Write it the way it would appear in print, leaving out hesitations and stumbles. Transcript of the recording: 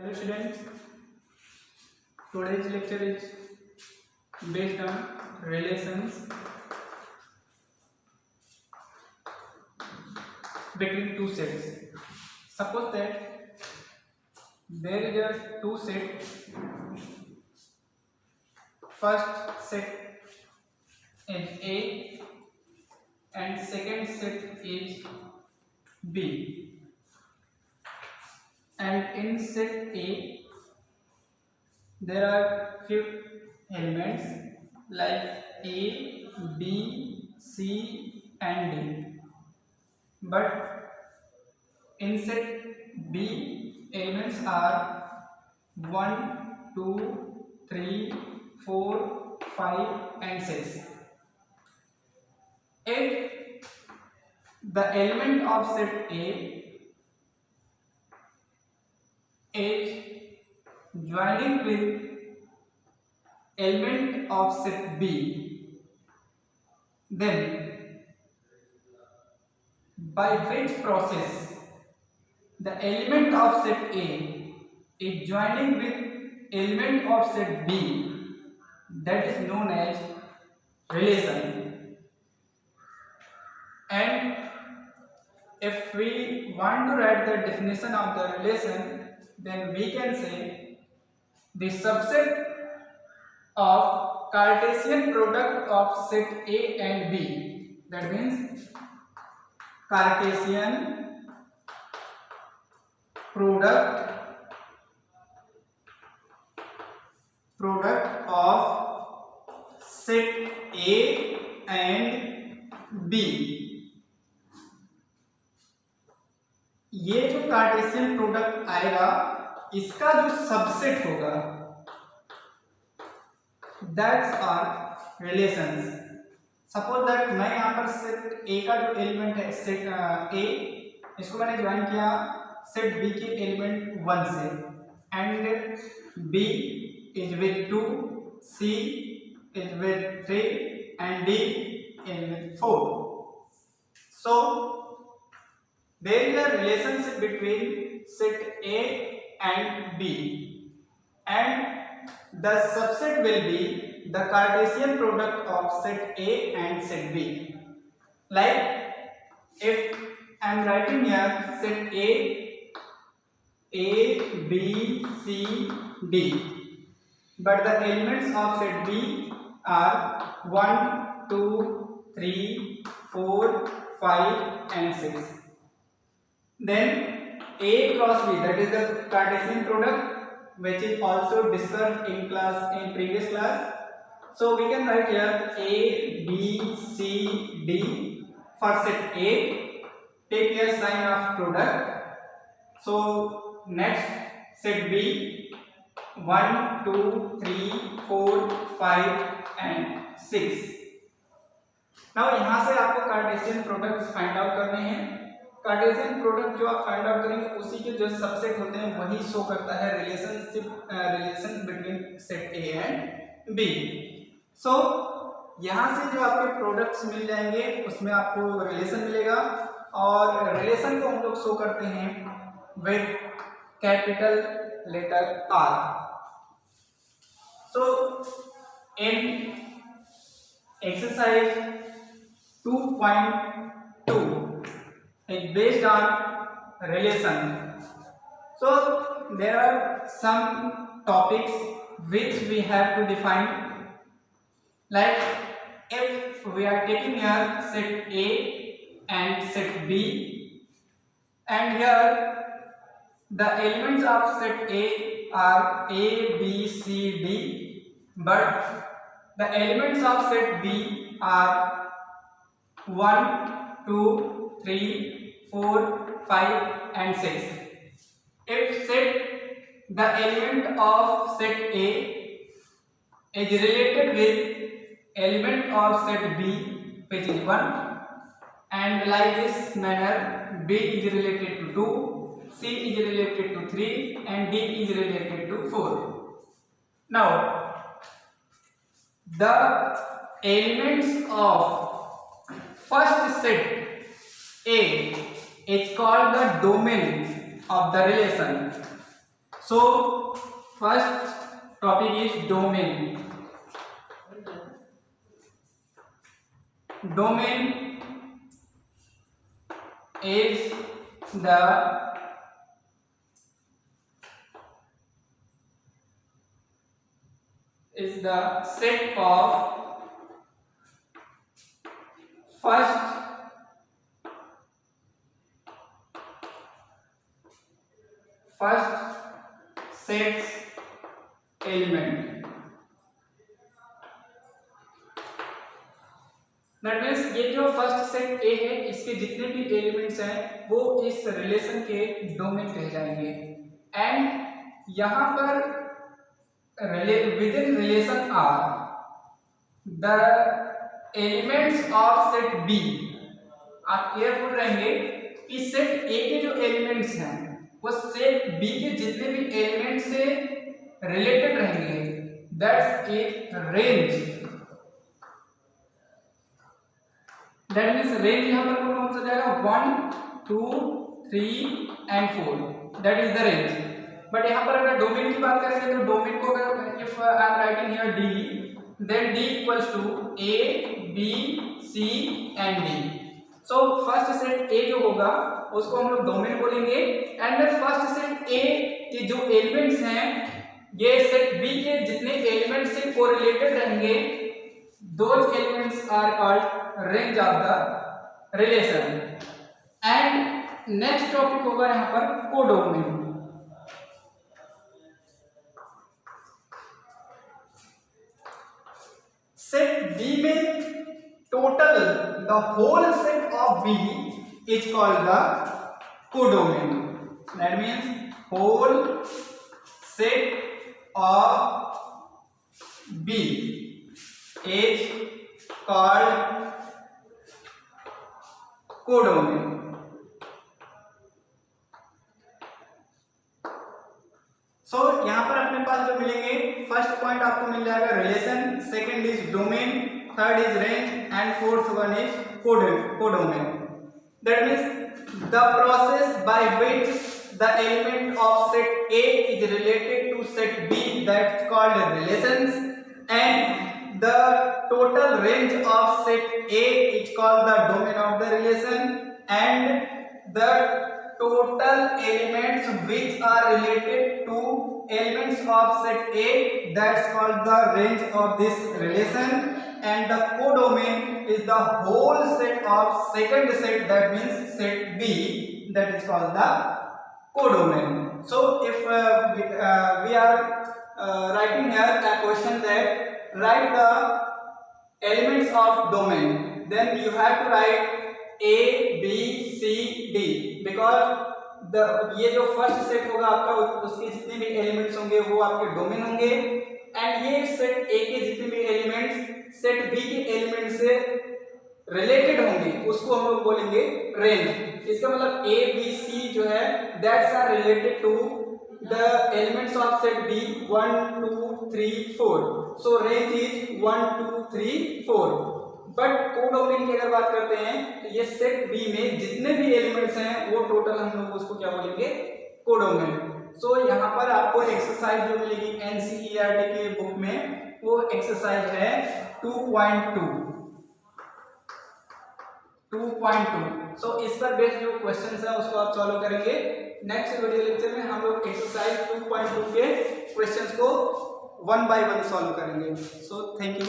Hello students, today's lecture is based on relations between two sets. Suppose that there is a two set. First set is A and second set is B. And in set A there are few elements like A, B, C and D. But in set B elements are 1, 2, 3, 4, 5 and 6. If the element of set A is joining with element of set B, then by which process the element of set A is joining with element of set B, that is known as relation. And if we want to write the definition of the relation, then we can say the subset of Cartesian product of set A and B. That means Cartesian product of set A and B. ये जो Cartesian product आएगा इसका जो subset होगा that's are relations. Suppose that मैं यहाँ पर set ए का जो एलिमेंट है सेट ए, इसको मैंने ज्वाइन किया सेट बी के एलिमेंट 1 से and B is with 2, C is with 3 and D is with 4. So there is a relationship between set A and B, and the subset will be the Cartesian product of set A and set B. Like if I am writing here set A, B, C, D, but the elements of set B are 1, 2, 3, 4, 5 and 6. Then A cross B, that is the Cartesian product which is also discussed in previous class. So we can write here A, B, C, D for set A. Take here sign of product. So next set B 1, 2, 3, 4, 5 and 6. Now यहाँ से आपको Cartesian products find out करने हैं. Cartesian product जो आप find out करेंगे उसी के जो सबसेट होते हैं वही शो करता है relation between set A and B. So यहाँ से जो आपके प्रोडक्ट्स मिल जाएंगे उसमें आपको रिलेशन मिलेगा और रिलेशन को हम लोग शो करते हैं with capital letter R. So in exercise 2.2 is based on relation. So there are some topics which we have to define. Like if we are taking here set A and set B, and here the elements of set A are A, B, C, D, but the elements of set B are 1, 2, 3, 4, 5 and 6. If set the element of set A is related with element of set B which is 1, and like this manner B is related to 2, C is related to 3 and D is related to 4. Now the elements of first set A is called the domain of the relation. So first topic is domain. Domain is the set of first sets element. That means ये जो first set ए है इसके जितने भी elements हैं वो इस relation के डोमेन कहे जाएंगे। एंड यहाँ पर within relation R, the elements of set B, आप केयरफुल रहेंगे कि सेट A के जो एलिमेंट्स हैं वो सेट B के जितने भी एलिमेंट से रिलेटेड रहेंगे, that's a range. That means range यहाँ पर कौन सा जाएगा 1 2 3 and 4, that is the range. But यहाँ पर अगर डोमेन की बात करेंगे तो डोमेन को अगर if I am writing here D, then D equals to A B C and D। So first set A जो होगा उसको हम लोग डोमेन बोलेंगे। एंड फर्स्ट सेट A के जो एलिमेंट्स हैं ये सेट B के जितने एलिमेंट्स से कोरिलेटेड रहेंगे, those elements are called range of the relation. And next topic होगा यहाँ पर कोडोमेन। सेट B में total the whole set of B is called the codomain. That means whole set of B is called codomain. सो यहाँ पर अपने पास जो मिलेंगे, first point आपको मिल जाएगा relation, second is domain, third is range and fourth one is codomain. That means the process by which the element of set A is related to set B, that's called relations, and the total range of set A is called the domain of the relation, and the total elements which are related to elements of set A, that's called the range of this relation, and the codomain is the whole set of second set, that means set B, that is called the codomain. So if we are writing here a question that write the elements of domain, then you have to write A B C D, because ये जो first set होगा आपका उसके जितने भी elements होंगे वो आपके डोमेन होंगे, एंड ये सेट A के जितने भी एलिमेंट्स सेट B के एलिमेंट से रिलेटेड होंगे उसको हम लोग बोलेंगे रेंज। इसका मतलब A B C जो है that's are related to the elements of set B 1 2 3 4, so range is 1 2 3 4। But codomain की अगर बात करते हैं तो ये सेट B में जितने भी एलिमेंट्स हैं वो टोटल हम लोग उसको क्या बोलेंगे, कोडोमेन। सो यहाँ पर आपको एक्सरसाइज जो मिलेगी NCERT के बुक में वो एक्सरसाइज है 2.2। सो इस पर बेस्ड जो क्वेश्चंस है उसको आप सॉल्व करेंगे। नेक्स्ट वीडियो लेक्चर में हम लोग एक्सरसाइज 2.2 के क्वेश्चंस को 1 by 1 सॉल्व करेंगे। So thank you.